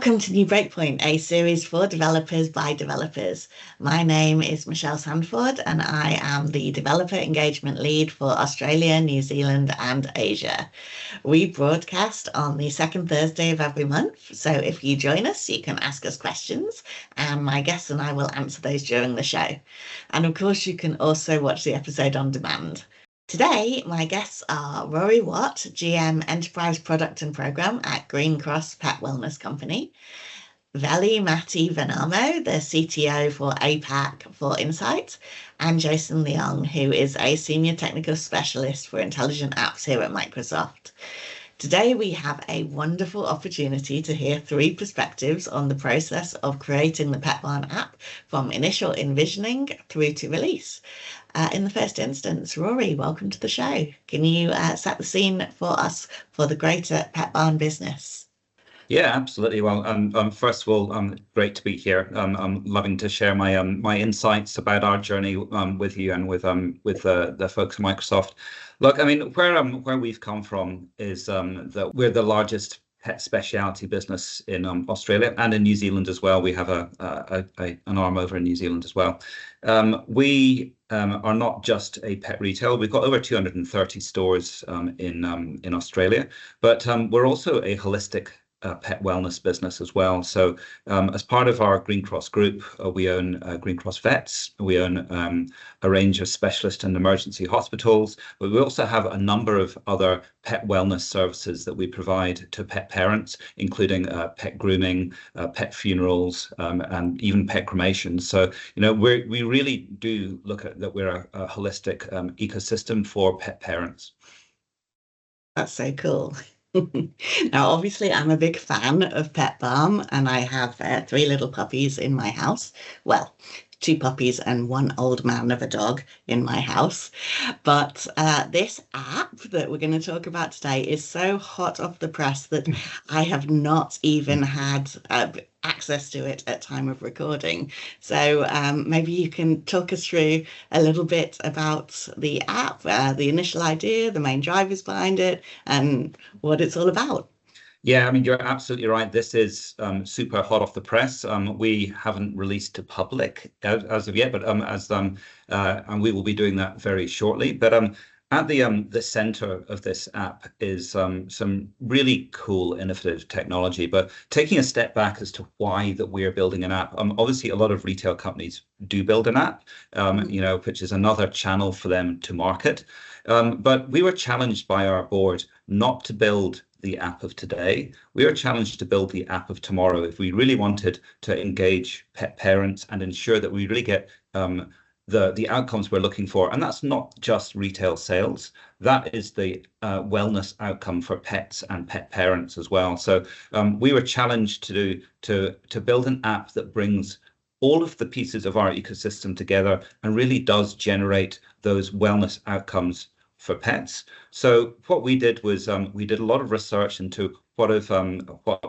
Welcome to New Breakpoint, a series for developers by developers. My name is Michelle Sandford, and I am the Developer Engagement Lead for Australia, New Zealand, and Asia. We broadcast on the second Thursday of every month, so if you join us, you can ask us questions, and my guests and I will answer those during the show. And of course, you can also watch the episode on demand. Today, my guests are Rory Watt, GM Enterprise Product and Program at Greencross Pet Wellness Company, Veli-Matti Vanamo, the CTO for APAC for Insight, and Jason Leong, who is a Senior Technical Specialist for Intelligent Apps here at Microsoft. Today, we have a wonderful opportunity to hear three perspectives on the process of creating the Petbarn app from initial envisioning through to release. In the first instance, Rory, welcome to the show. Can you set the scene for us for the greater Petbarn business? Yeah, absolutely. Well, first of all, great to be here. I'm loving to share my my insights about our journey with you and with the folks at Microsoft. Look, I mean, where we've come from is that we're the largest pet specialty business in Australia and in New Zealand as well. We have an arm over in New Zealand as well. We are not just a pet retail. We've got over 230 stores in Australia, but we're also a holistic pet wellness business as well. So as part of our Greencross group, we own Greencross Vets. We own a range of specialist and emergency hospitals, but we also have a number of other pet wellness services that we provide to pet parents, including pet grooming, pet funerals, and even pet cremation. So, you know, we really do look at that we're a holistic ecosystem for pet parents. That's so cool. Now, obviously, I'm a big fan of Petbarn, and I have three little puppies in my house. Well, two puppies and one old man of a dog in my house. But this app that we're going to talk about today is so hot off the press that I have not even had access to it at time of recording. So maybe you can talk us through a little bit about the app, the initial idea, the main drivers behind it, and what it's all about. Yeah, I mean, you're absolutely right. This is super hot off the press. We haven't released to public as of yet, but and we will be doing that very shortly. But at the center of this app is some really cool, innovative technology. But taking a step back as to why that we're building an app, obviously a lot of retail companies do build an app, you know, which is another channel for them to market. But we were challenged by our board not to build the app of today. We are challenged to build the app of tomorrow if we really wanted to engage pet parents and ensure that we really get the outcomes we're looking for. And that's not just retail sales. That is the wellness outcome for pets and pet parents as well. So we were challenged to build an app that brings all of the pieces of our ecosystem together and really does generate those wellness outcomes for pets. So what we did was we did a lot of research into what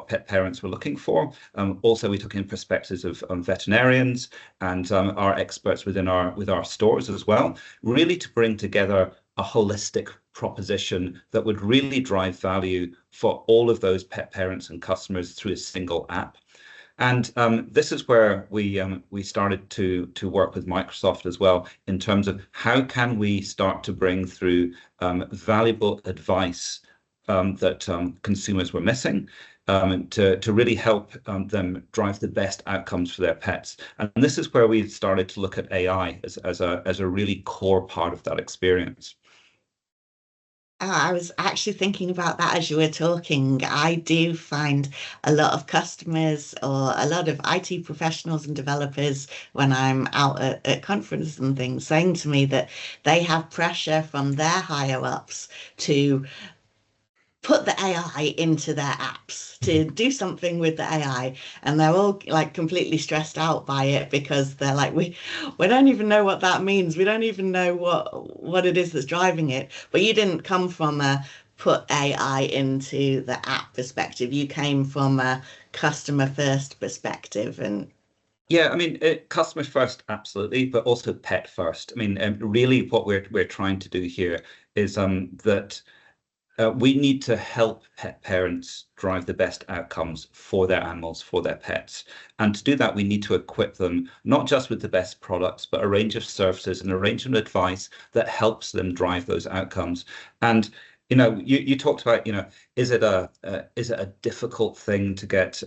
pet parents were looking for. Also, we took in perspectives of veterinarians and our experts with our stores as well, really to bring together a holistic proposition that would really drive value for all of those pet parents and customers through a single app. And this is where we started to work with Microsoft as well in terms of how can we start to bring through valuable advice that consumers were missing to really help them drive the best outcomes for their pets. And this is where we started to look at AI as a really core part of that experience. I was actually thinking about that as you were talking. I do find a lot of customers or a lot of IT professionals and developers when I'm out at conferences and things saying to me that they have pressure from their higher ups to put the AI into their apps, to do something with the AI, and they're all like completely stressed out by it because they're like, we don't even know what that means. We don't even know what it is that's driving it. But you didn't come from a put AI into the app perspective. You came from a customer first perspective. And yeah, I mean, customer first, absolutely, but also pet first. I mean, really what we're trying to do here is that we need to help pet parents drive the best outcomes for their animals, for their pets. And to do that, we need to equip them not just with the best products, but a range of services and a range of advice that helps them drive those outcomes. And you talked about, is it a difficult thing to get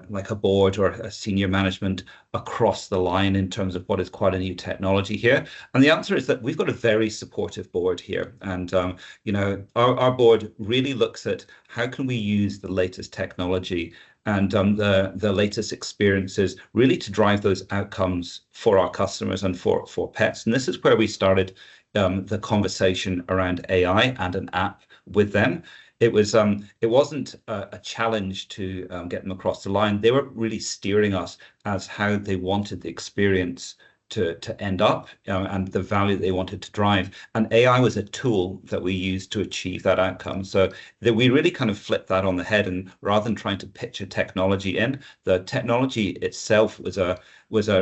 like a board or a senior management across the line in terms of what is quite a new technology here? And the answer is that we've got a very supportive board here. And, our board really looks at how can we use the latest technology and the latest experiences really to drive those outcomes for our customers and for pets. And this is where we started the conversation around AI and an app with them. It wasn't a challenge to get them across the line. They were really steering us as how they wanted the experience to end up, and the value they wanted to drive. And AI was a tool that we used to achieve that outcome. So that we really kind of flipped that on the head, and rather than trying to pitch a technology in, the technology itself was a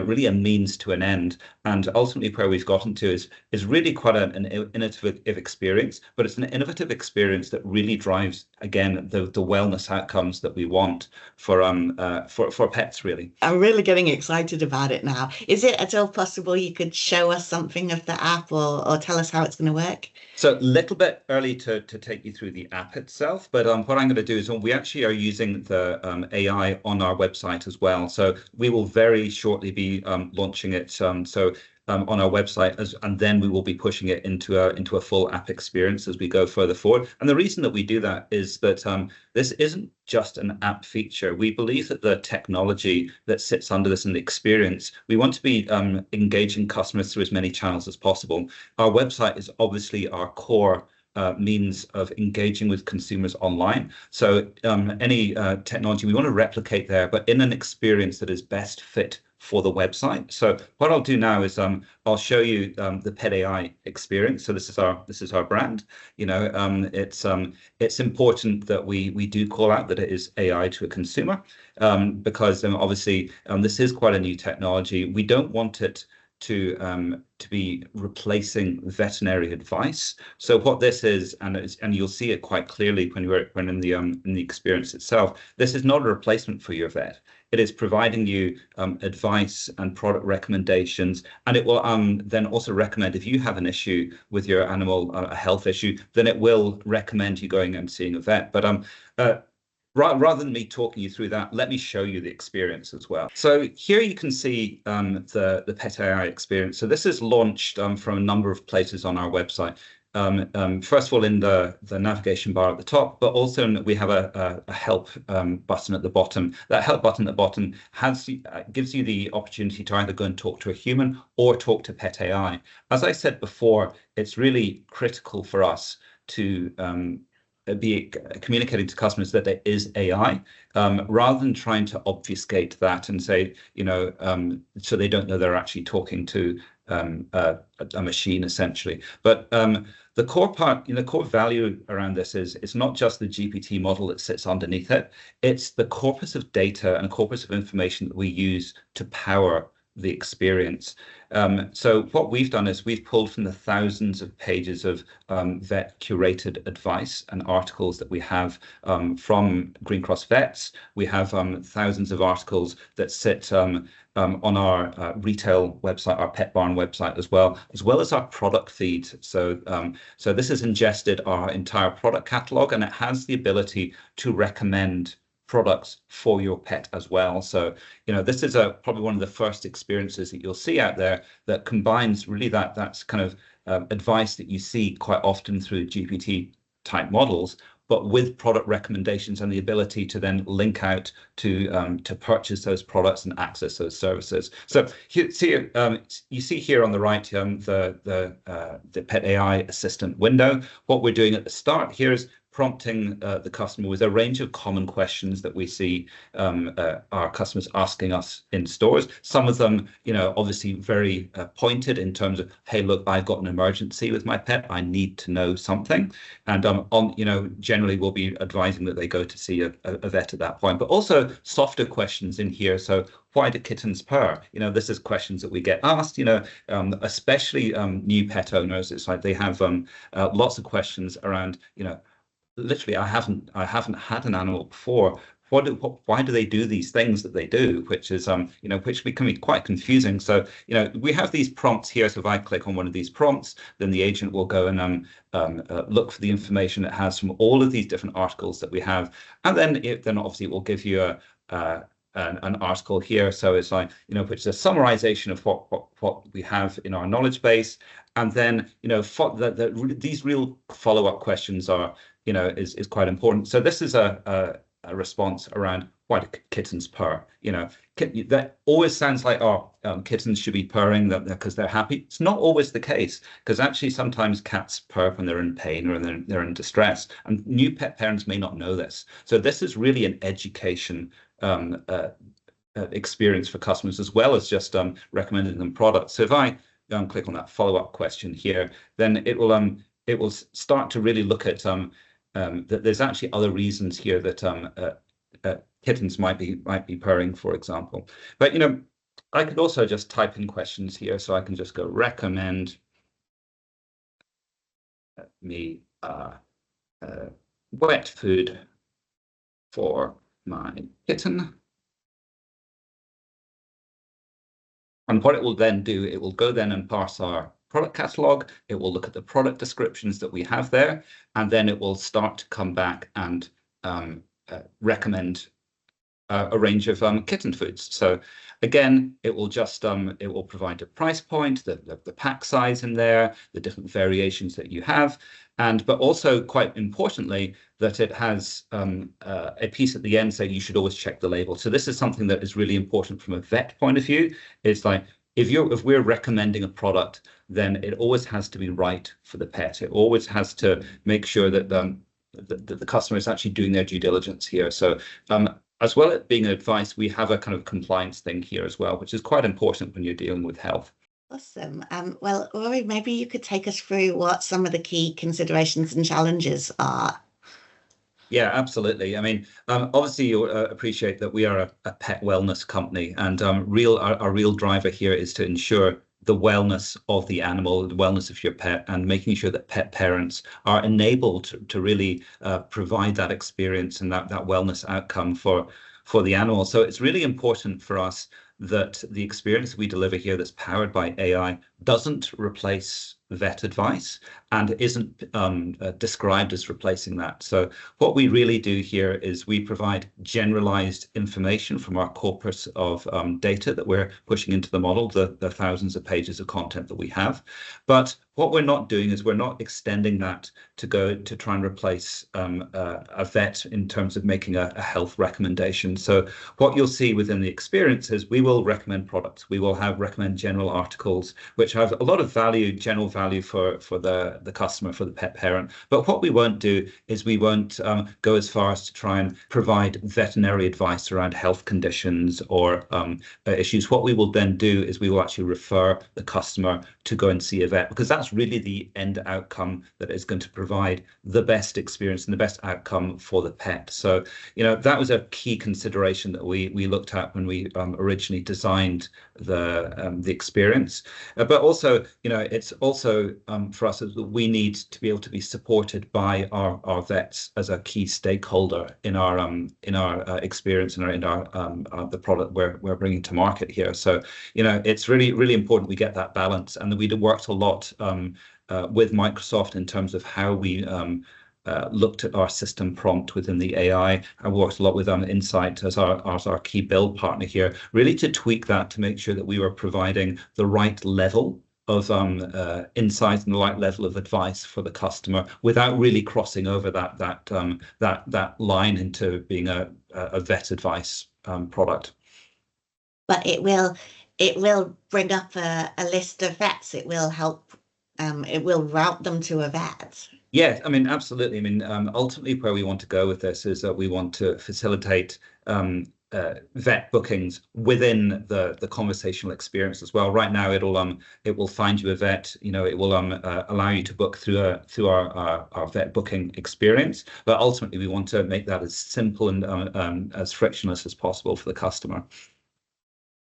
really a means to an end. And ultimately where we've gotten to is really quite an innovative experience, but it's an innovative experience that really drives, again, the wellness outcomes that we want for pets, really. I'm really getting excited about it now. Is it at all possible you could show us something of the app or tell us how it's going to work? So a little bit early to take you through the app itself, but what I'm going to do is we actually are using the AI on our website as well. So we will very shortly be launching it. On our website, and then we will be pushing it into a full app experience as we go further forward. And the reason that we do that is that this isn't just an app feature. We believe that the technology that sits under this and the experience, we want to be engaging customers through as many channels as possible. Our website is obviously our core means of engaging with consumers online. So any technology we want to replicate there, but in an experience that is best fit for the website. So what I'll do now is I'll show you the PetAI experience. So this is our brand. It's important that we do call out that it is AI to a consumer, because obviously this is quite a new technology. We don't want it to be replacing veterinary advice. So what this is, and you'll see it quite clearly when in the experience itself, this is not a replacement for your vet. It is providing you advice and product recommendations, and it will then also recommend if you have an issue with your animal, a health issue, then it will recommend you going and seeing a vet. But rather than me talking you through that, let me show you the experience as well. So here you can see the PetAI experience. So this is launched from a number of places on our website. First of all, in the navigation bar at the top, but also we have a help button at the bottom. That help button at the bottom gives you the opportunity to either go and talk to a human or talk to PetAI. As I said before, it's really critical for us to be communicating to customers that there is AI, rather than trying to obfuscate that and say, so they don't know they're actually talking to a machine, essentially. But the core part, the core value around this is it's not just the GPT model that sits underneath it. It's the corpus of data and corpus of information that we use to power the experience. So what we've done is we've pulled from the thousands of pages of vet curated advice and articles that we have from Greencross vets. We have thousands of articles that sit on our retail website, our Petbarn website as well as our product feed. So this has ingested our entire product catalog, and it has the ability to recommend products for your pet as well. So, this is probably one of the first experiences that you'll see out there that combines really that's kind of advice that you see quite often through GPT type models, but with product recommendations and the ability to then link out to purchase those products and access those services. So you see here on the right the PetAI assistant window. What we're doing at the start here is prompting the customer with a range of common questions that we see our customers asking us in stores. Some of them, obviously very pointed in terms of, hey, look, I've got an emergency with my pet. I need to know something. And generally we'll be advising that they go to see a vet at that point. But also softer questions in here. So why do kittens purr? This is questions that we get asked, especially new pet owners. It's like they have lots of questions around, literally, I haven't had an animal before. Why do they do these things that they do, which is which can be quite confusing. So we have these prompts here. So if I click on one of these prompts, then the agent will go and look for the information it has from all of these different articles that we have, and then obviously it will give you an article here. So it's like, which is a summarization of what we have in our knowledge base. And then, these real follow-up questions are, is quite important. So this is a response around why do kittens purr? That always sounds like, kittens should be purring because they're happy. It's not always the case, because actually sometimes cats purr when they're in pain or they're in distress, and new pet parents may not know this. So this is really an education experience for customers, as well as just recommending them products. So if I click on that follow-up question here, then it will start to really look at that there's actually other reasons here that kittens might be purring, for example. But I could also just type in questions here, so I can just go recommend me wet food for my kitten. And what it will then do, it will go then and parse our product catalog. It will look at the product descriptions that we have there, and then it will start to come back and recommend a range of kitten foods. So again, it will just it will provide a price point, the pack size in there, the different variations that you have, but also quite importantly that it has a piece at the end saying you should always check the label. So this is something that is really important from a vet point of view. It's like, if we're recommending a product, then it always has to be right for the pet. It always has to make sure that the customer is actually doing their due diligence here. So as well as being advice, we have a kind of compliance thing here as well, which is quite important when you're dealing with health. Awesome. Well, Rory, maybe you could take us through what some of the key considerations and challenges are. Yeah, absolutely. I mean, obviously you appreciate that we are a pet wellness company, and our real driver here is to ensure the wellness of the animal, the wellness of your pet, and making sure that pet parents are enabled to really provide that experience and that wellness outcome for the animal. So it's really important for us that the experience we deliver here that's powered by AI doesn't replace vet advice and isn't described as replacing that. So what we really do here is we provide generalized information from our corpus of data that we're pushing into the model, the thousands of pages of content that we have. But what we're not doing is we're not extending that to try and replace a vet in terms of making a health recommendation. So what you'll see within the experience is we will recommend products. We will recommend general articles, which have a lot of value, general value for the customer, for the pet parent. But what we won't do is we won't go as far as to try and provide veterinary advice around health conditions or issues. What we will then do is we will actually refer the customer to go and see a vet, because that's really the end outcome that is going to provide the best experience and the best outcome for the pet. So, that was a key consideration that we looked at when we originally designed the experience. But also, it's also for us that we need to be able to be supported by our vets as a key stakeholder in our experience and in our the product we're bringing to market here. So, it's really, really important we get that balance, and we'd worked a lot with Microsoft in terms of how we looked at our system prompt within the AI. I worked a lot with Insight as our key build partner here, really to tweak that to make sure that we were providing the right level of insight and the right level of advice for the customer without really crossing over that line into being a vet advice product. But it will bring up a list of vets. It will help. It will route them to a vet. Yeah, I mean, absolutely. I mean, ultimately, where we want to go with this is that we want to facilitate vet bookings within the conversational experience as well. Right now, it will find you a vet. It will allow you to book through our vet booking experience. But ultimately, we want to make that as simple and as frictionless as possible for the customer.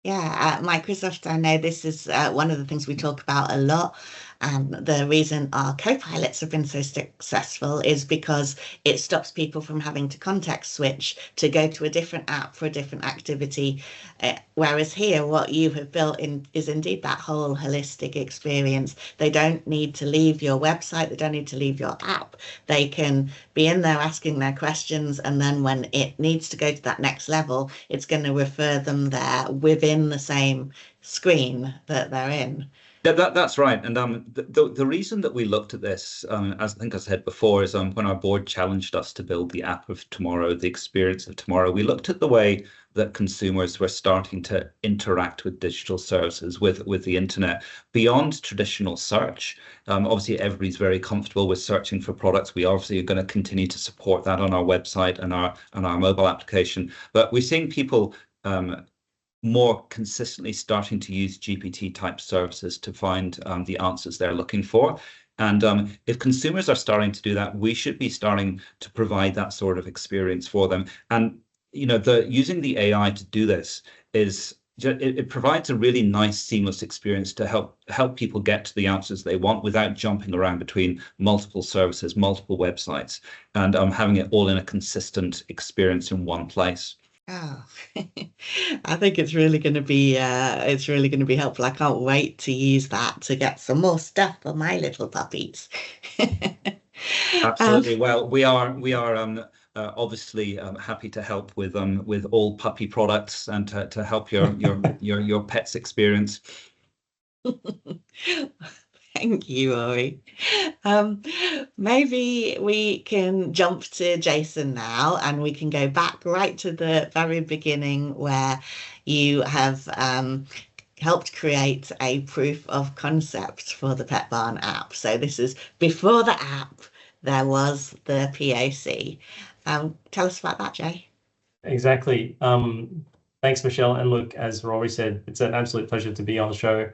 Yeah, at Microsoft, I know this is one of the things we talk about a lot. And the reason our co-pilots have been so successful is because it stops people from having to context switch to go to a different app for a different activity. Whereas here, what you have built in is indeed that whole holistic experience. They don't need to leave your website. They don't need to leave your app. They can be in there asking their questions. And then when it needs to go to that next level, it's going to refer them there within the same screen that they're in. Yeah, that's right. And the reason that we looked at this, as I think I said before, is when our board challenged us to build the app of tomorrow, the experience of tomorrow, we looked at the way that consumers were starting to interact with digital services, with the internet, beyond traditional search. Obviously, everybody's very comfortable with searching for products. We obviously are going to continue to support that on our website and our mobile application. But we're seeing people more consistently starting to use GPT type services to find the answers they're looking for. And if consumers are starting to do that, we should be starting to provide that sort of experience for them. And using the AI to do this it provides a really nice seamless experience to help people get to the answers they want without jumping around between multiple services, multiple websites, and having it all in a consistent experience in one place. Oh, I think it's really going to be helpful. I can't wait to use that to get some more stuff for my little puppies. Absolutely. Well, we are obviously happy to help with all puppy products and to help your pet's experience. Thank you, Rory. Maybe we can jump to Jason now, and we can go back right to the very beginning where you have helped create a proof of concept for the Petbarn app. So this is before the app, there was the POC. Tell us about that, Jay. Exactly. Thanks, Michelle. And look, as Rory said, it's an absolute pleasure to be on the show.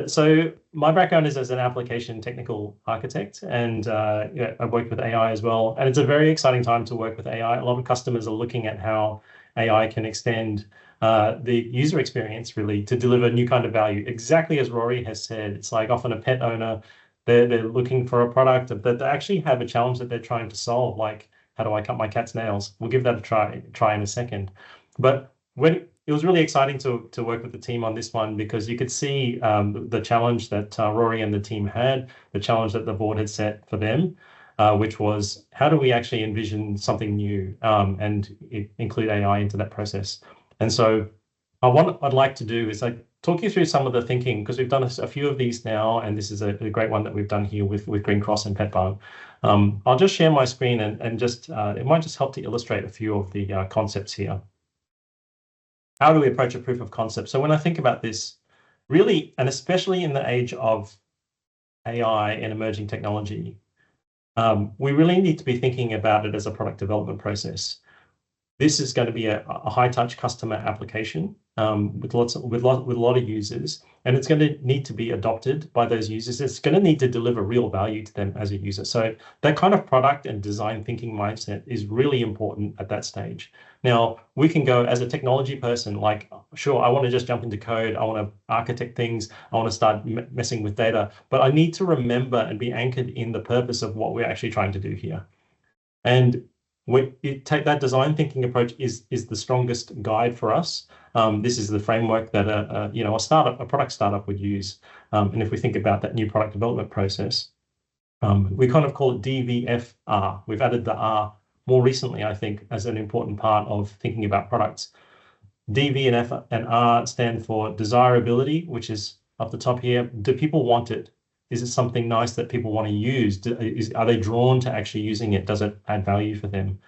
So my background is as an application technical architect, and I've worked with AI as well. And it's a very exciting time to work with AI. A lot of customers are looking at how AI can extend the user experience really to deliver new kind of value. Exactly as Rory has said, it's like often a pet owner, they're looking for a product that they actually have a challenge that they're trying to solve, like how do I cut my cat's nails? We'll give that a try in a second. But it was really exciting to work with the team on this one, because you could see the challenge that Rory and the team had, the challenge that the board had set for them, which was how do we actually envision something new and include AI into that process. And so what I'd like to do is talk you through some of the thinking, because we've done a few of these now, and this is a great one that we've done here with Greencross and Petbarn. I'll just share my screen and just it might just help to illustrate a few of the concepts here. How do we approach a proof of concept? So when I think about this, really, and especially in the age of AI and emerging technology, we really need to be thinking about it as a product development process. This is going to be a high-touch customer application with a lot of users, and it's going to need to be adopted by those users. It's going to need to deliver real value to them as a user. So that kind of product and design thinking mindset is really important at that stage. Now, we can go as a technology person, like, sure, I want to just jump into code. I want to architect things. I want to start messing with data. But I need to remember and be anchored in the purpose of what we're actually trying to do here. And you take that design thinking approach is the strongest guide for us. This is the framework that a product startup would use. And if we think about that new product development process, we kind of call it DVFR. We've added the R more recently, I think, as an important part of thinking about products. DV and F and R stand for desirability, which is up the top here. Do people want it? Is it something nice that people want to use? Are they drawn to actually using it? Does it add value for them?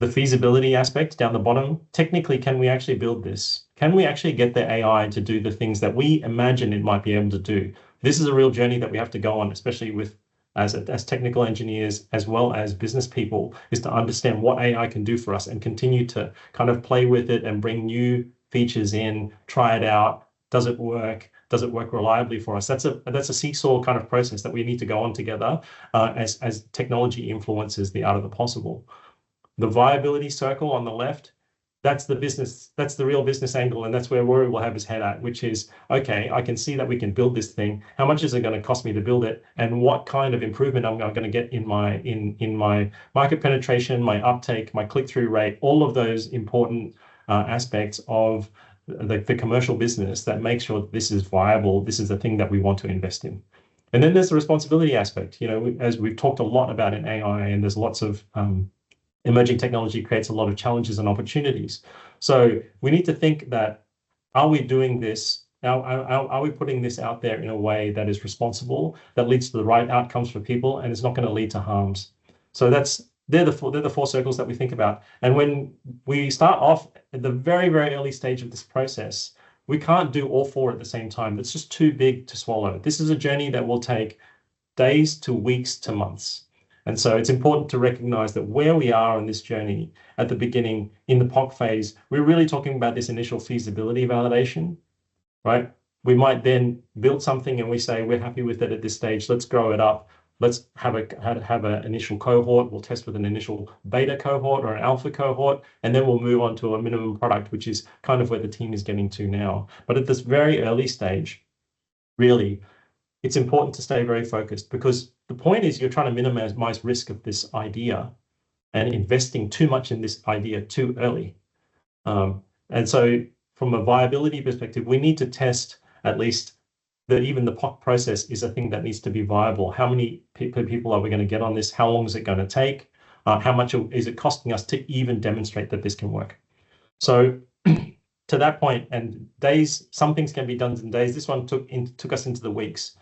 The feasibility aspect down the bottom, technically, can we actually build this? Can we actually get the AI to do the things that we imagine it might be able to do? This is a real journey that we have to go on, especially with as technical engineers as well as business people, is to understand what AI can do for us and continue to kind of play with it and bring new features in, try it out. Does it work? Does it work reliably for us? That's a seesaw kind of process that we need to go on together as technology influences the art of the possible. The viability circle on the left, That's the business, that's the real business angle, and that's where Rory will have his head at, which is, okay, I can see that we can build this thing. How much is it going to cost me to build it, and what kind of improvement I'm going to get in my market penetration, my uptake, my click-through rate, all of those important aspects of the commercial business that make sure that this is viable. This is the thing that we want to invest in. And then there's the responsibility aspect. As we've talked a lot about in AI, and there's lots of emerging technology creates a lot of challenges and opportunities. So we need to think that, are we doing this? Now, are we putting this out there in a way that is responsible, that leads to the right outcomes for people, and it's not going to lead to harms? So they're the four circles that we think about. And when we start off at the very, very early stage of this process, we can't do all four at the same time. It's just too big to swallow. This is a journey that will take days to weeks to months. And so it's important to recognize that where we are in this journey at the beginning, in the POC phase, we're really talking about this initial feasibility validation, right? We might then build something and we say, we're happy with it at this stage, let's grow it up. Let's have an initial cohort. We'll test with an initial beta cohort or an alpha cohort, and then we'll move on to a minimum product, which is kind of where the team is getting to now. But at this very early stage, really, it's important to stay very focused, because the point is you're trying to minimize risk of this idea and investing too much in this idea too early. And so from a viability perspective, we need to test at least that even the POC process is a thing that needs to be viable. How many people are we going to get on this? How long is it going to take? How much is it costing us to even demonstrate that this can work? So to that point, and days, some things can be done in days. This one took us into the weeks.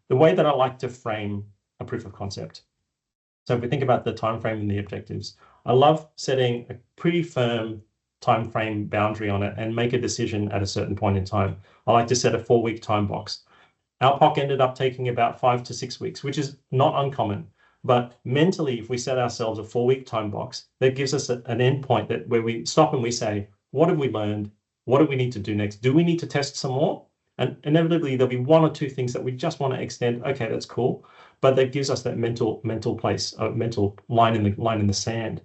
The way that I like to frame a proof of concept. So if we think about the time frame and the objectives, I love setting a pretty firm time frame boundary on it and make a decision at a certain point in time. I like to set a 4-week time box. Our POC ended up taking about 5 to 6 weeks, which is not uncommon. But mentally, if we set ourselves a 4-week time box, that gives us an end point where we stop and we say, what have we learned? What do we need to do next? Do we need to test some more? And inevitably, there'll be 1 or 2 things that we just want to extend. Okay, that's cool. But that gives us that mental place, a mental line in the sand,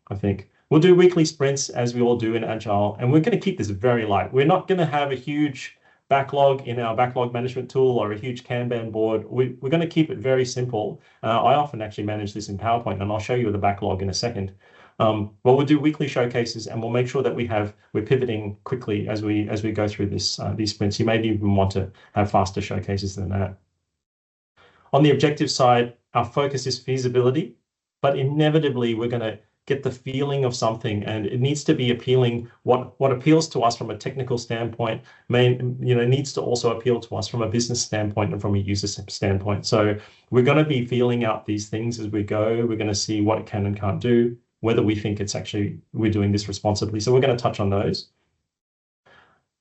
I think. We'll do weekly sprints, as we all do in Agile, and we're going to keep this very light. We're not going to have a huge backlog in our backlog management tool or a huge Kanban board. We're going to keep it very simple. I often actually manage this in PowerPoint, and I'll show you the backlog in a second. But we'll do weekly showcases, and we'll make sure that we're pivoting quickly as we go through these sprints. You may even want to have faster showcases than that. On the objective side, our focus is feasibility, but inevitably we're going to get the feeling of something, and it needs to be appealing. What appeals to us from a technical standpoint needs to also appeal to us from a business standpoint and from a user standpoint. So we're going to be feeling out these things as we go. We're going to see what it can and can't do, whether we think it's actually we're doing this responsibly. So we're going to touch on those.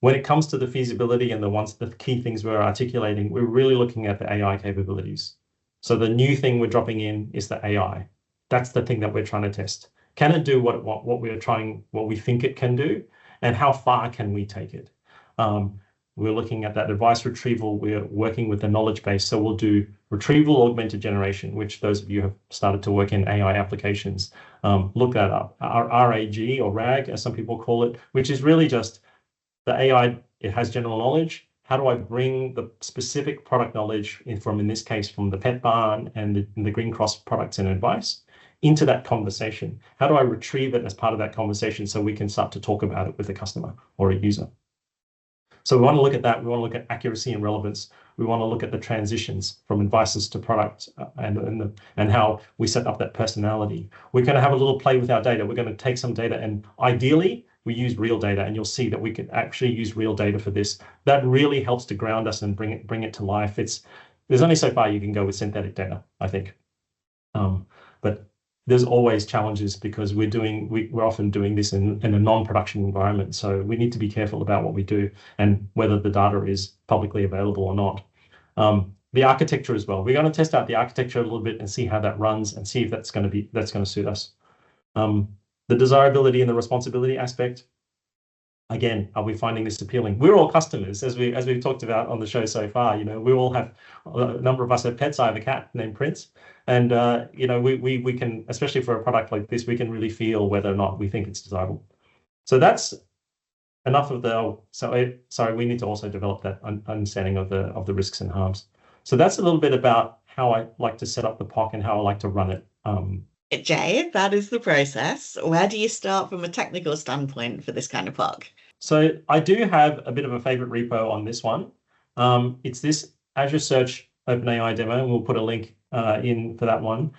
When it comes to the feasibility and the key things we're articulating, we're really looking at the AI capabilities. So the new thing we're dropping in is the AI. That's the thing that we're trying to test. Can it do what we think it can do, and how far can we take it? We're looking at that advice retrieval. We're working with the knowledge base. So we'll do retrieval augmented generation, which those of you have started to work in AI applications, look that up. RAG or RAG, as some people call it, which is really just the AI. It has general knowledge. How do I bring the specific product knowledge in this case, from the Petbarn and the Greencross products and advice into that conversation? How do I retrieve it as part of that conversation so we can start to talk about it with a customer or a user? So we want to look at that. We want to look at accuracy and relevance. We want to look at the transitions from advices to product and how we set up that personality. We're going to have a little play with our data. We're going to take some data, and ideally we use real data, and you'll see that we can actually use real data for this. That really helps to ground us and bring it to life. There's only so far you can go with synthetic data, I think. But there's always challenges because we're often doing this in a non-production environment. So we need to be careful about what we do and whether the data is publicly available or not. The architecture as well. We're going to test out the architecture a little bit and see how that runs and see if that's going to suit us. The desirability and the responsibility aspect. Again, are we finding this appealing? We're all customers, as we've talked about on the show so far. We all have, a number of us have pets. I have a cat named Prince, and we can, especially for a product like this, we can really feel whether or not we think it's desirable. So that's enough of the, sorry, we need to also develop that understanding of the risks and harms. So that's a little bit about how I like to set up the POC and how I like to run it. Jay, that is the process. Where do you start from a technical standpoint for this kind of POC? So I do have a bit of a favorite repo on this one. It's this Azure Search OpenAI demo, and we'll put a link in for that one.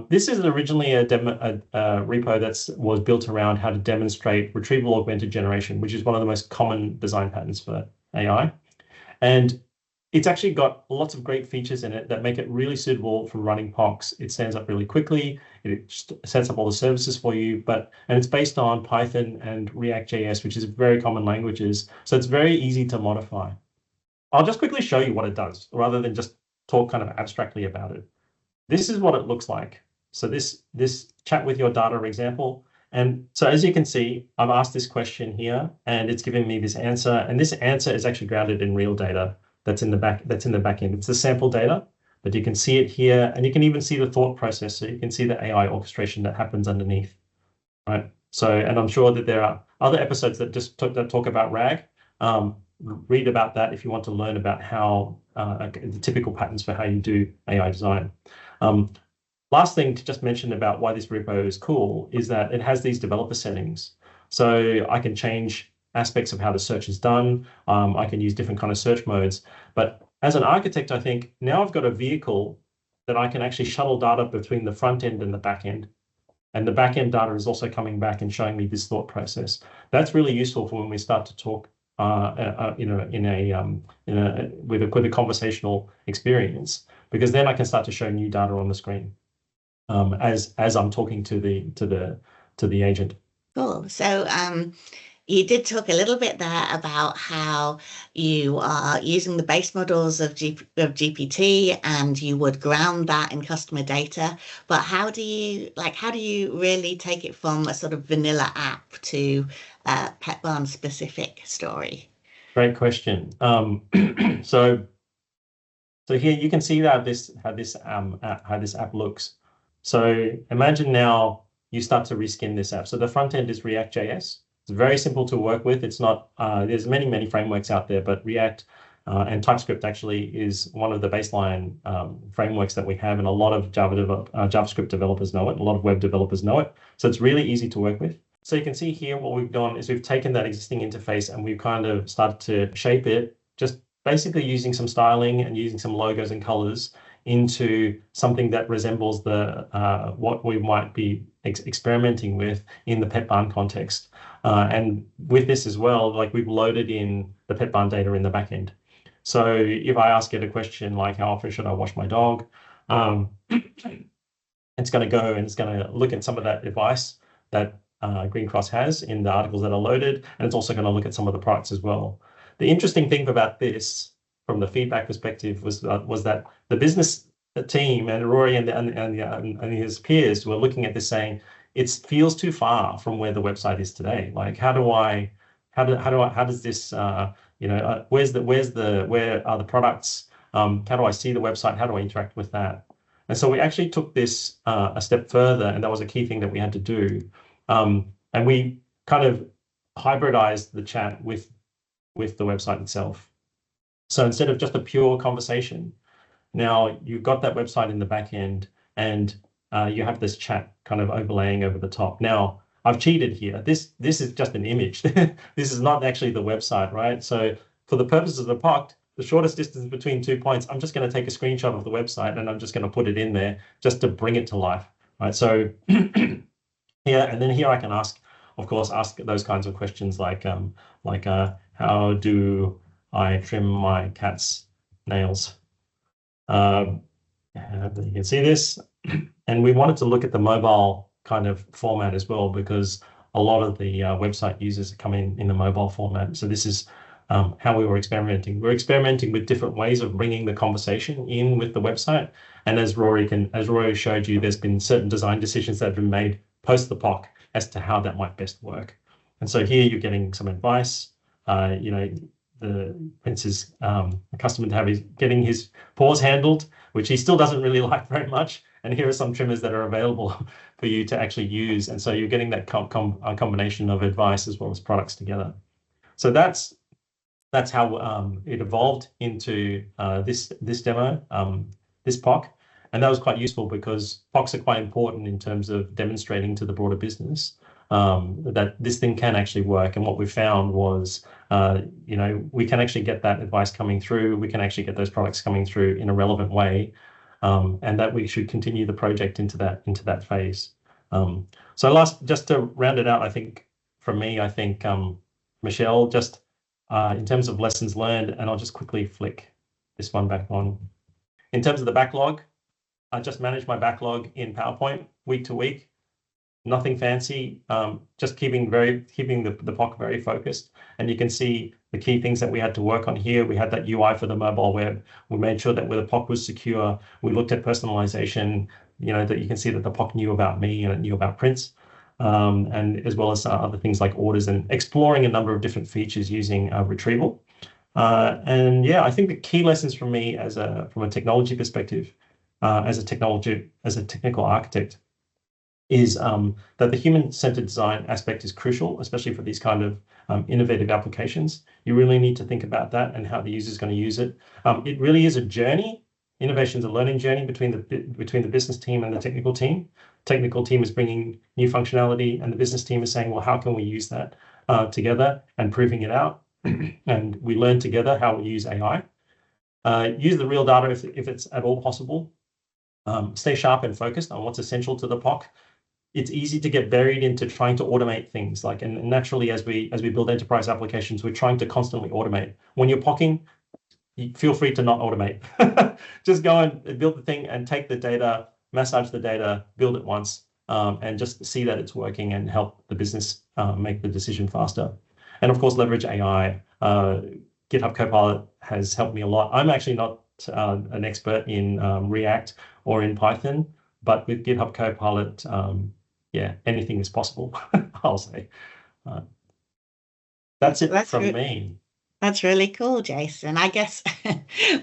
This is originally a repo that was built around how to demonstrate retrieval augmented generation, which is one of the most common design patterns for AI. And it's actually got lots of great features in it that make it really suitable for running POCs. It stands up really quickly. It sets up all the services for you, and it's based on Python and React.js, which is very common languages. So it's very easy to modify. I'll just quickly show you what it does rather than just talk kind of abstractly about it. This is what it looks like. So this chat with your data example. And so as you can see, I've asked this question here and it's giving me this answer. And this answer is actually grounded in real data that's in the back end. It's the sample data, but you can see it here and you can even see the thought process. So you can see the AI orchestration that happens underneath, right? So, and I'm sure that there are other episodes that talk about RAG. Read about that if you want to learn about how the typical patterns for how you do AI design. Last thing to just mention about why this repo is cool is that it has these developer settings. So I can change aspects of how the search is done. I can use different kind of search modes. But as an architect, I think now I've got a vehicle that I can actually shuttle data between the front end and the back end. And the back end data is also coming back and showing me this thought process. That's really useful for when we start to talk with a conversational experience, because then I can start to show new data on the screen as I'm talking to the agent. Cool. So you did talk a little bit there about how you are using the base models of GPT and you would ground that in customer data. But how do you really take it from a sort of vanilla app to Petbarn specific story? Great question. So here you can see how this app looks. So imagine now you start to reskin this app. So the front end is React.js. It's very simple to work with. It's not, there's many frameworks out there, but React and TypeScript actually is one of the baseline frameworks that we have, and a lot of JavaScript developers know it, a lot of web developers know it. So it's really easy to work with. So you can see here what we've done is we've taken that existing interface and we've kind of started to shape it, just basically using some styling and using some logos and colors into something that resembles what we might be experimenting with in the Petbarn context. And with this as well, like we've loaded in the Petbarn data in the back end. So if I ask it a question like, how often should I wash my dog? It's going to go and it's going to look at some of that advice that Greencross has in the articles that are loaded, and it's also going to look at some of the products as well. The interesting thing about this, from the feedback perspective, was that the business team and Rory and his peers were looking at this saying, it feels too far from where the website is today. Like, how does this, where are the products? How do I see the website? How do I interact with that? And so we actually took this a step further, and that was a key thing that we had to do. And we kind of hybridized the chat with the website itself. So instead of just a pure conversation, now you've got that website in the back end, and you have this chat kind of overlaying over the top. Now, I've cheated here. This is just an image. This is not actually the website, right? So for the purposes of the POC, the shortest distance between 2 points, I'm just going to take a screenshot of the website and I'm just going to put it in there just to bring it to life, right? So here, and then here I can ask those kinds of questions like how do I trim my cat's nails? You can see this. And we wanted to look at the mobile kind of format as well, because a lot of the website users come in the mobile format. So this is how we were experimenting. We're experimenting with different ways of bringing the conversation in with the website. And as Rory showed you, there's been certain design decisions that have been made post the POC as to how that might best work. And so here you're getting some advice. Prince is accustomed to getting his paws handled, which he still doesn't really like very much. And here are some trimmers that are available for you to actually use. And so you're getting that combination of advice as well as products together. So that's how it evolved into this demo, this POC. And that was quite useful because POCs are quite important in terms of demonstrating to the broader business that this thing can actually work. And what we found was, we can actually get that advice coming through. We can actually get those products coming through in a relevant way, and that we should continue the project into that phase. So just to round it out, I think from me, Michelle, just in terms of lessons learned, and I'll just quickly flick this one back on. In terms of the backlog, I just manage my backlog in PowerPoint week to week. Nothing fancy, just keeping the POC very focused. And you can see the key things that we had to work on here. We had that UI for the mobile web. We made sure that the POC was secure. We looked at personalization, that you can see that the POC knew about me and it knew about Prince, and as well as other things like orders and exploring a number of different features using retrieval. And yeah, I think the key lessons from me from a technology perspective, as a technical architect, is that the human-centered design aspect is crucial, especially for these kind of innovative applications. You really need to think about that and how the user is going to use it. It really is a journey. Innovation is a learning journey between the business team and the technical team. Technical team is bringing new functionality, and the business team is saying, well, how can we use that together, and proving it out. And we learn together how we use AI. Use the real data if it's at all possible. Stay sharp and focused on what's essential to the POC. It's easy to get buried into trying to automate things, and naturally, as we build enterprise applications, we're trying to constantly automate. When you're POCing, feel free to not automate. Just go and build the thing and take the data, massage the data, build it once, and just see that it's working and help the business make the decision faster. And of course, leverage AI. GitHub Copilot has helped me a lot. I'm actually not an expert in React or in Python, but with GitHub Copilot, anything is possible, I'll say. That's it from me. That's really cool, Jason. I guess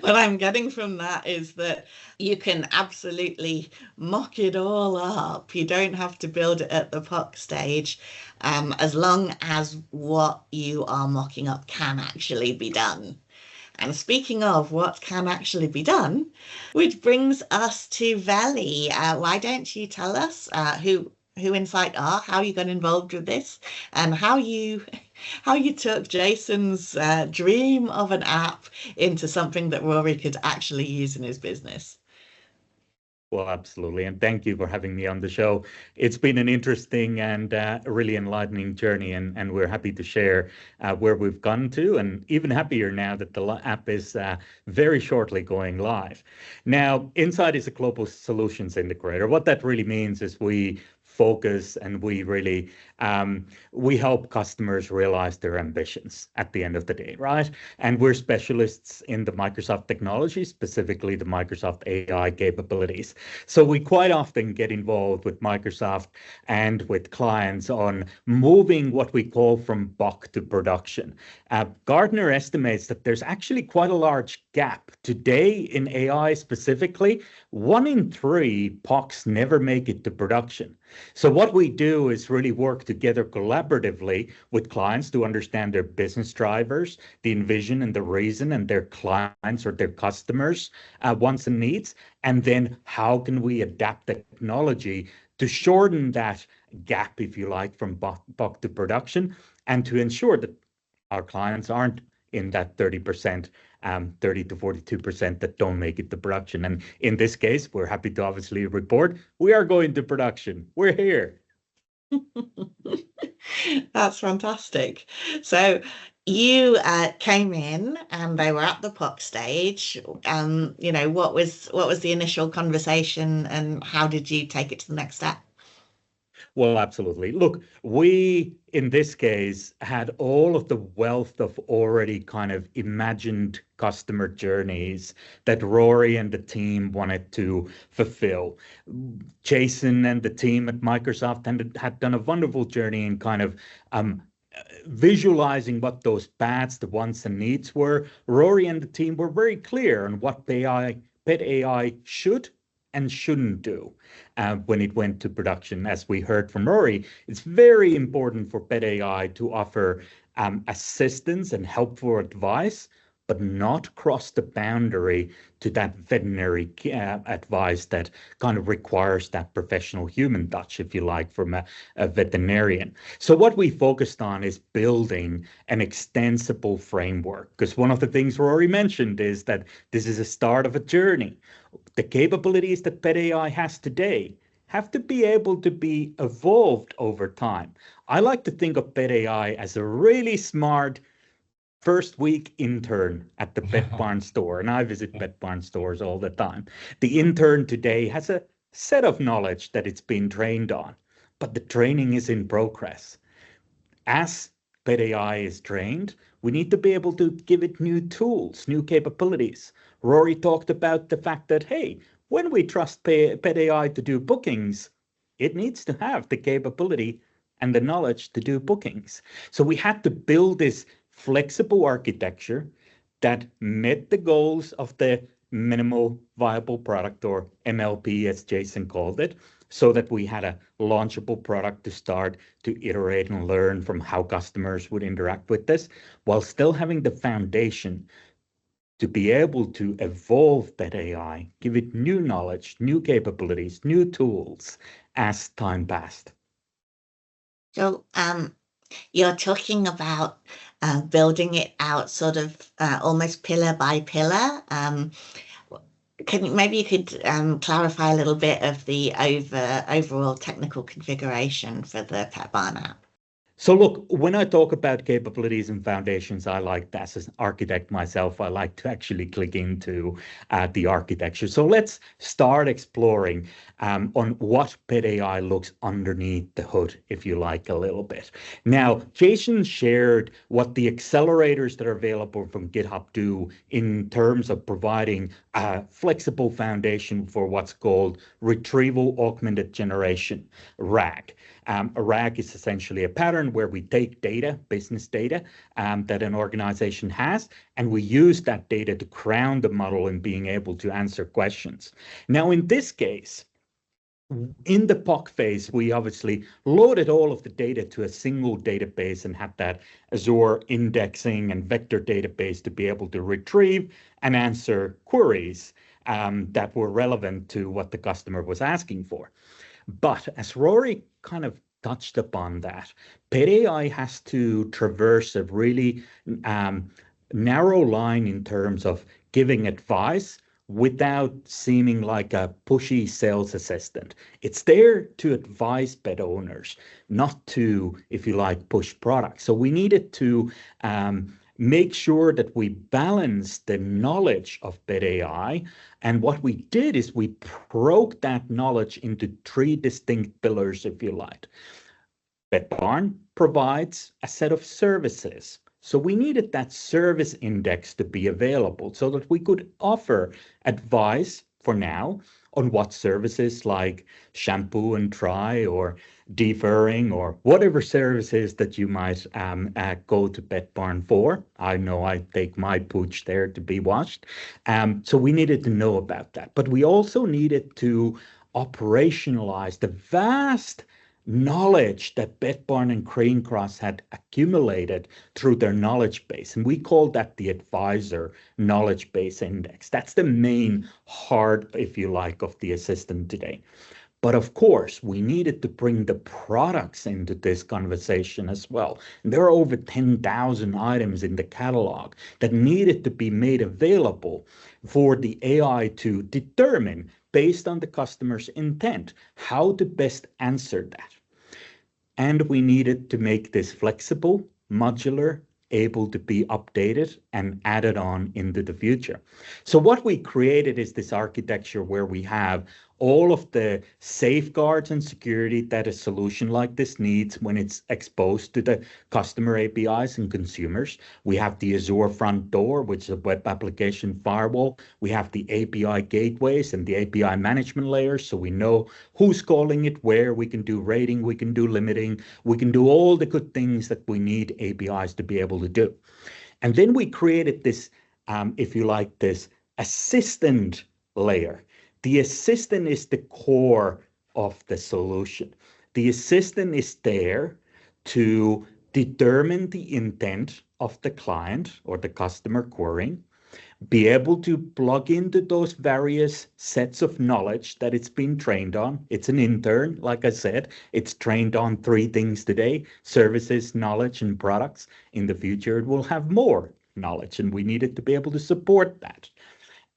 what I'm getting from that is that you can absolutely mock it all up. You don't have to build it at the POC stage, as long as what you are mocking up can actually be done. And speaking of what can actually be done, which brings us to Veli. Why don't you tell us who Insight are, how you got involved with this, and how you took Jason's dream of an app into something that Rory could actually use in his business. Well, absolutely. And thank you for having me on the show. It's been an interesting and really enlightening journey, and we're happy to share where we've gone to, and even happier now that the app is very shortly going live. Now, Insight is a global solutions integrator. What that really means is we focus and we really we help customers realize their ambitions at the end of the day, right? And we're specialists in the Microsoft technology, specifically the Microsoft AI capabilities. So we quite often get involved with Microsoft and with clients on moving what we call from POC to production. Gartner estimates that there's actually quite a large gap today in AI specifically. 1 in 3 POCs never make it to production. So what we do is really work together collaboratively with clients to understand their business drivers, the envision and the reason, and their clients or their customers' wants and needs, and then how can we adapt the technology to shorten that gap, if you like, from POC to production, and to ensure that our clients aren't in that 30%, 30 to 42% that don't make it to production. And in this case, we're happy to obviously report we are going to production. We're here. That's fantastic. So you came in and they were at the POC stage. What was the initial conversation, and how did you take it to the next step? Well, absolutely. Look, we, in this case, had all of the wealth of already kind of imagined customer journeys that Rory and the team wanted to fulfill. Jason and the team at Microsoft had done a wonderful journey in kind of visualizing what those paths, the wants and needs were, Rory and the team were very clear on what PetAI should and shouldn't do when it went to production. As we heard from Rory, it's very important for PetAI to offer assistance and helpful advice, but not cross the boundary to that veterinary advice that kind of requires that professional human touch, if you like, from a veterinarian. So what we focused on is building an extensible framework, because one of the things Rory mentioned is that this is a start of a journey. The capabilities that PetAI has today have to be able to be evolved over time. I like to think of PetAI as a really smart first week intern at the Petbarn store, and I visit Petbarn stores all the time. The intern today has a set of knowledge that it's been trained on, but the training is in progress. As PetAI is trained, we need to be able to give it new tools, new capabilities. Rory talked about the fact that, hey, when we trust PetAI to do bookings, it needs to have the capability and the knowledge to do bookings. So we had to build this flexible architecture that met the goals of the minimal viable product, or MLP as Jason called it, so that we had a launchable product to start to iterate and learn from how customers would interact with this, while still having the foundation to be able to evolve PetAI, give it new knowledge, new capabilities, new tools as time passed. So you're talking about building it out sort of almost pillar by pillar. Maybe you could clarify a little bit of the overall technical configuration for the Petbarn app? So look, when I talk about capabilities and foundations, I like, as an architect myself, I like to actually click into the architecture. So let's start exploring on what PetAI looks underneath the hood, if you like, a little bit. Now, Jason shared what the accelerators that are available from GitHub do in terms of providing a flexible foundation for what's called retrieval augmented generation, RAG. A RAG is essentially a pattern where we take data, business data, that an organization has, and we use that data to ground the model in being able to answer questions. Now, in this case, in the POC phase, we obviously loaded all of the data to a single database and had that Azure indexing and vector database to be able to retrieve and answer queries that were relevant to what the customer was asking for. But as Rory kind of touched upon that, PetAI has to traverse a really narrow line in terms of giving advice without seeming like a pushy sales assistant. It's there to advise pet owners, not to, if you like, push products. So we needed to make sure that we balance the knowledge of PetAI. And what we did is we broke that knowledge into three distinct pillars, if you like. Petbarn provides a set of services. So we needed that service index to be available so that we could offer advice for now on what services like shampoo and dry or deferring or whatever services that you might go to Petbarn for. I know I take my pooch there to be washed. So we needed to know about that. But we also needed to operationalize the vast knowledge that Petbarn and Greencross had accumulated through their knowledge base. And we call that the advisor knowledge base index. That's the main heart, if you like, of the assistant today. But of course, we needed to bring the products into this conversation as well. And there are over 10,000 items in the catalog that needed to be made available for the AI to determine, based on the customer's intent, how to best answer that. And we needed to make this flexible, modular, able to be updated and added on into the future. So what we created is this architecture where we have all of the safeguards and security that a solution like this needs when it's exposed to the customer APIs and consumers. We have the Azure front door, which is a web application firewall. We have the API gateways and the API management layers, so we know who's calling it, where. We can do rating, we can do limiting, we can do all the good things that we need APIs to be able to do. And then we created this, if you like, this assistant layer. The assistant is the core of the solution. The assistant is there to determine the intent of the client or the customer querying, be able to plug into those various sets of knowledge that it's been trained on. It's an intern, like I said, it's trained on 3 things today: services, knowledge, and products. In the future, it will have more knowledge, and we needed to be able to support that.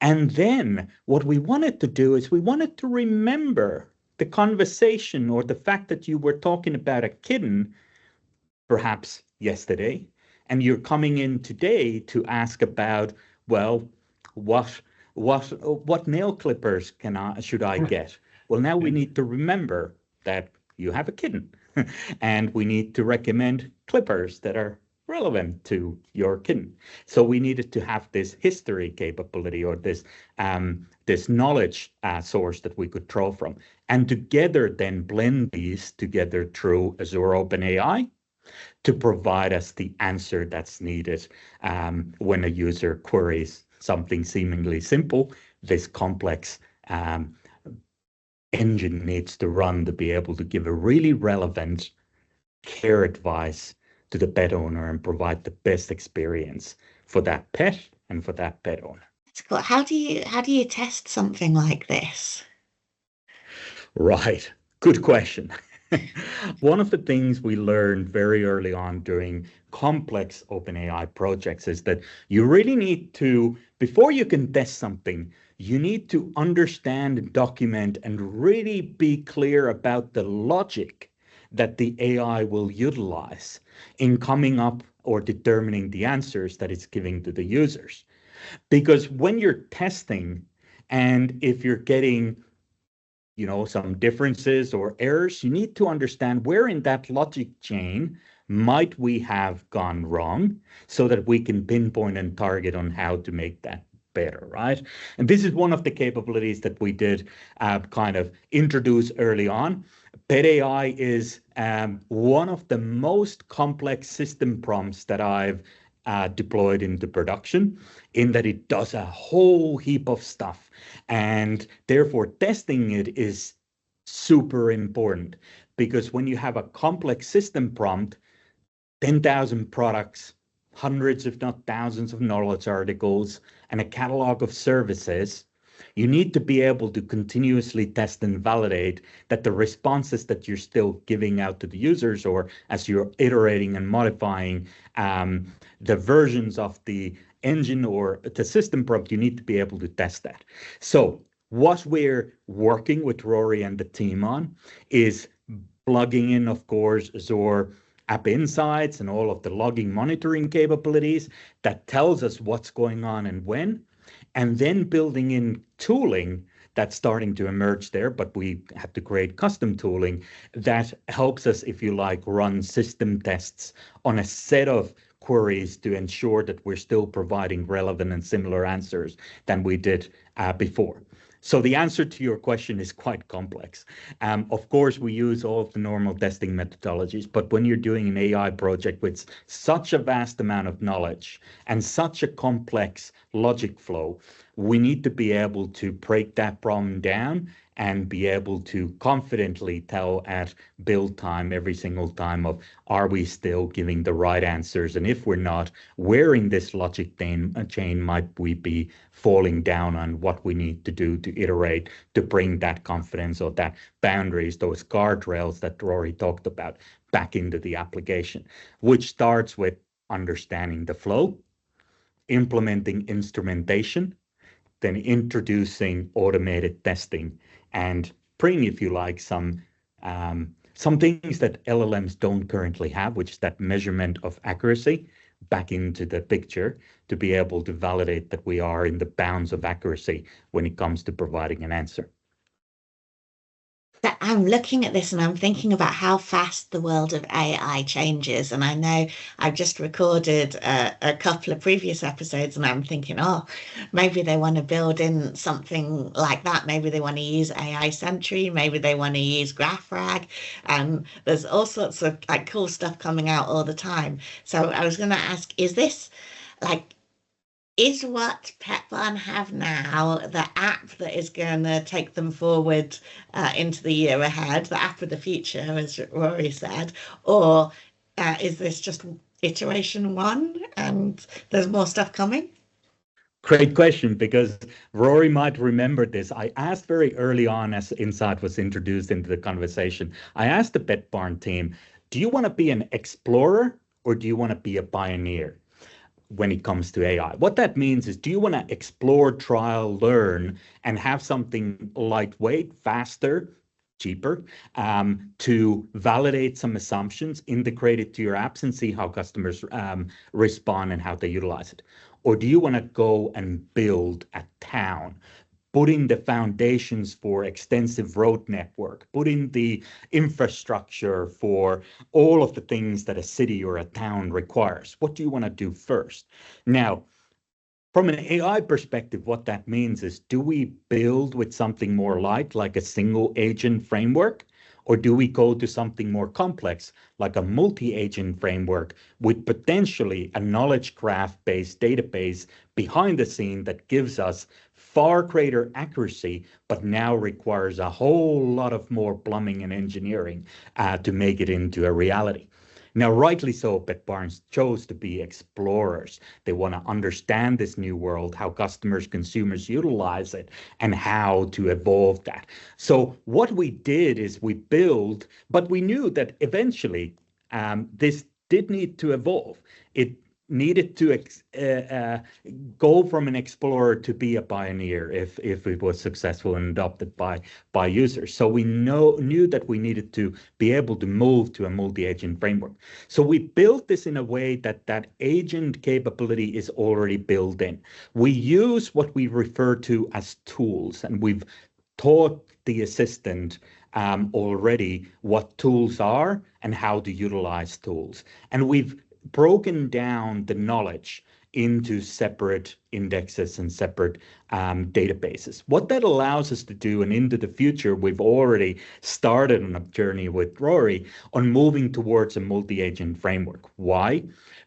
And then what we wanted to do is we wanted to remember the conversation or the fact that you were talking about a kitten, perhaps yesterday, and you're coming in today to ask about, well, what nail clippers should I get? Well, now we need to remember that you have a kitten, and we need to recommend clippers that are relevant to your kitten. So we needed to have this history capability, or this knowledge source that we could draw from, and together then blend these together through Azure OpenAI to provide us the answer that's needed when a user queries something seemingly simple. This complex engine needs to run to be able to give a really relevant care advice to the pet owner and provide the best experience for that pet and for that pet owner. That's cool. How do you test something like this? Right. Good question. One of the things we learned very early on during complex OpenAI projects is that you really need to, before you can test something, you need to understand and document and really be clear about the logic that the AI will utilize in coming up or determining the answers that it's giving to the users. Because when you're testing, and if you're getting some differences or errors, you need to understand where in that logic chain might we have gone wrong, so that we can pinpoint and target on how to make that better, right? And this is one of the capabilities that we did kind of introduce early on. PetAI is one of the most complex system prompts that I've deployed into production, in that it does a whole heap of stuff, and therefore testing it is super important, because when you have a complex system prompt, 10,000 products, hundreds if not thousands of knowledge articles, and a catalog of services, you need to be able to continuously test and validate that the responses that you're still giving out to the users, or as you're iterating and modifying the versions of the engine or the system prompt, you need to be able to test that. So what we're working with Rory and the team on is plugging in, of course, Azure App Insights and all of the logging monitoring capabilities that tells us what's going on and when, and then building in tooling that's starting to emerge there, but we have to create custom tooling that helps us, if you like, run system tests on a set of queries to ensure that we're still providing relevant and similar answers than we did before. So the answer to your question is quite complex. Of course, we use all of the normal testing methodologies, but when you're doing an AI project with such a vast amount of knowledge and such a complex logic flow, we need to be able to break that problem down and be able to confidently tell at build time every single time of, are we still giving the right answers? And if we're not, where in this logic chain might we be falling down on what we need to do to iterate to bring that confidence or that boundaries, those guardrails that Rory talked about, back into the application, which starts with understanding the flow, implementing instrumentation, then introducing automated testing, and bring, if you like, some things that LLMs don't currently have, which is that measurement of accuracy, back into the picture to be able to validate that we are in the bounds of accuracy when it comes to providing an answer. that I'm looking at this and I'm thinking about how fast the world of AI changes. And I know I've just recorded a couple of previous episodes and I'm thinking, oh, maybe they want to build in something like that. Maybe they want to use AI Sentry. Maybe they want to use GraphRag. And there's all sorts of like cool stuff coming out all the time. So I was going to ask, is this like, is what Petbarn have now the app that is going to take them forward into the year ahead, the app of the future, as Rory said, or is this just iteration one and there's more stuff coming? Great question, because Rory might remember this. I asked very early on as Insight was introduced into the conversation, I asked the Petbarn team, do you want to be an explorer or do you want to be a pioneer when it comes to AI? What that means is, do you want to explore, trial, learn, and have something lightweight, faster, cheaper, to validate some assumptions, integrate it to your apps and see how customers respond and how they utilize it? Or do you want to go and build a town, put in the foundations for extensive road network, put in the infrastructure for all of the things that a city or a town requires? What do you want to do first? Now, from an AI perspective, what that means is, do we build with something more light, like a single agent framework? Or do we go to something more complex, like a multi-agent framework with potentially a knowledge graph-based database behind the scene that gives us far greater accuracy, but now requires a whole lot of more plumbing and engineering to make it into a reality? Now, rightly so, Petbarn chose to be explorers. They want to understand this new world, how customers, consumers utilize it, and how to evolve that. So what we did is we build, but we knew that eventually this did need to evolve. It needed to go from an explorer to be a pioneer if it was successful and adopted by users. So we knew that we needed to be able to move to a multi-agent framework. So we built this in a way that that agent capability is already built in. We use what we refer to as tools, and we've taught the assistant already what tools are and how to utilize tools. And we've broken down the knowledge into separate indexes and separate databases. What that allows us to do, and into the future, we've already started on a journey with Rory on moving towards a multi-agent framework. Why?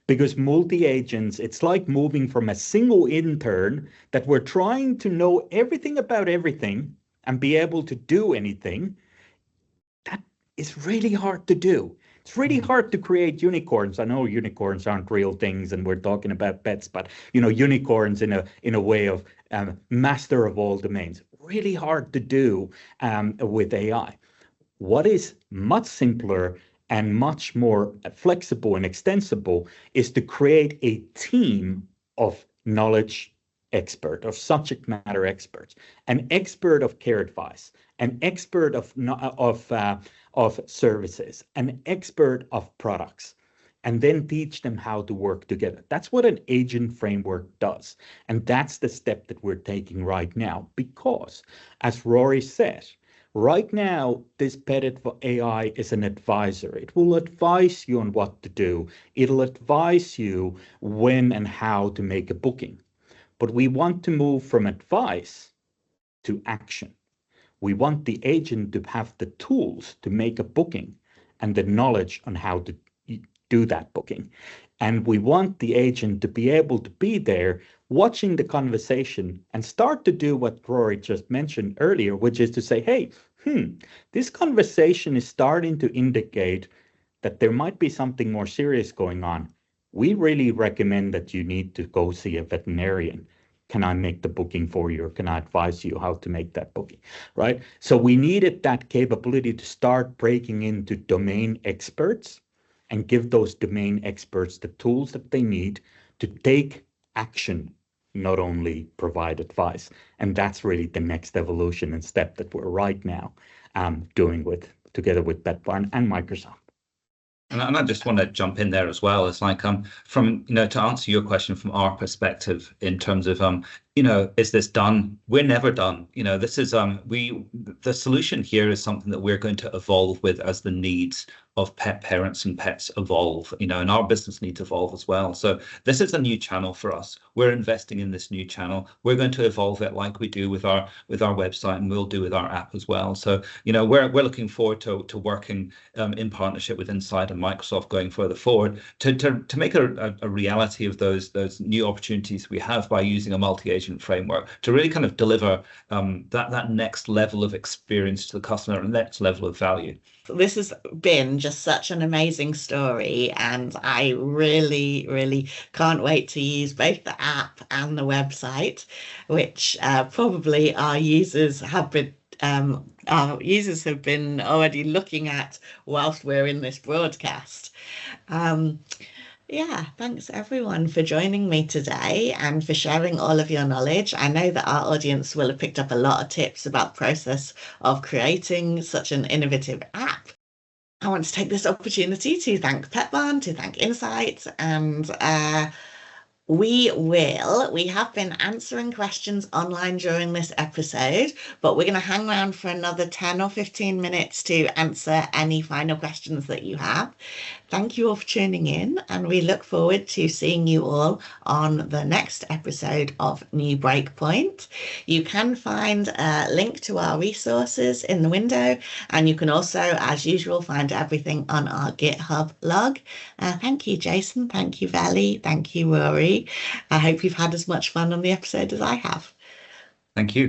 Because multi-agents, it's like moving from a single intern that we're trying to know everything about everything and be able to do anything. That is really hard to do. It's really hard to create unicorns. I know unicorns aren't real things, and we're talking about pets, but unicorns in a way of master of all domains. Really hard to do with AI. What is much simpler and much more flexible and extensible is to create a team of knowledge expert, of subject matter experts, an expert of care advice, an expert of services, an expert of products, and then teach them how to work together. That's what an agent framework does. And that's the step that we're taking right now, because, as Rory said, right now, this PetAI is an advisor. It will advise you on what to do. It'll advise you when and how to make a booking. But we want to move from advice to action. We want the agent to have the tools to make a booking and the knowledge on how to do that booking. And we want the agent to be able to be there watching the conversation and start to do what Rory just mentioned earlier, which is to say, hey, this conversation is starting to indicate that there might be something more serious going on. We really recommend that you need to go see a veterinarian. Can I make the booking for you, or can I advise you how to make that booking, right? So we needed that capability to start breaking into domain experts and give those domain experts the tools that they need to take action, not only provide advice. And that's really the next evolution and step that we're right now doing together with Petbarn and Microsoft. And I just want to jump in there as well. It's like from to answer your question from our perspective in terms of is this done? We're never done. This is the solution here is something that we're going to evolve with as the needs of pet parents and pets evolve, and our business needs evolve as well. So this is a new channel for us. We're investing in this new channel. We're going to evolve it like we do with our website, and we'll do with our app as well. So we're looking forward to working in partnership with Insight and Microsoft going further forward to make a reality of those new opportunities we have by using a multi-agent framework to really kind of deliver that next level of experience to the customer and next level of value. This has been just such an amazing story, and I really, really can't wait to use both the app and the website, which probably our users have been already looking at whilst we're in this broadcast. Yeah, thanks everyone for joining me today and for sharing all of your knowledge. I know that our audience will have picked up a lot of tips about the process of creating such an innovative app. I want to take this opportunity to thank Petbarn, to thank Insight, and we have been answering questions online during this episode, but we're going to hang around for another 10 or 15 minutes to answer any final questions that you have. Thank you all for tuning in, and we look forward to seeing you all on the next episode of New Breakpoint. You can find a link to our resources in the window, and you can also, as usual, find everything on our GitHub log. Thank you, Jason. Thank you, Veli. Thank you, Rory. I hope you've had as much fun on the episode as I have. Thank you.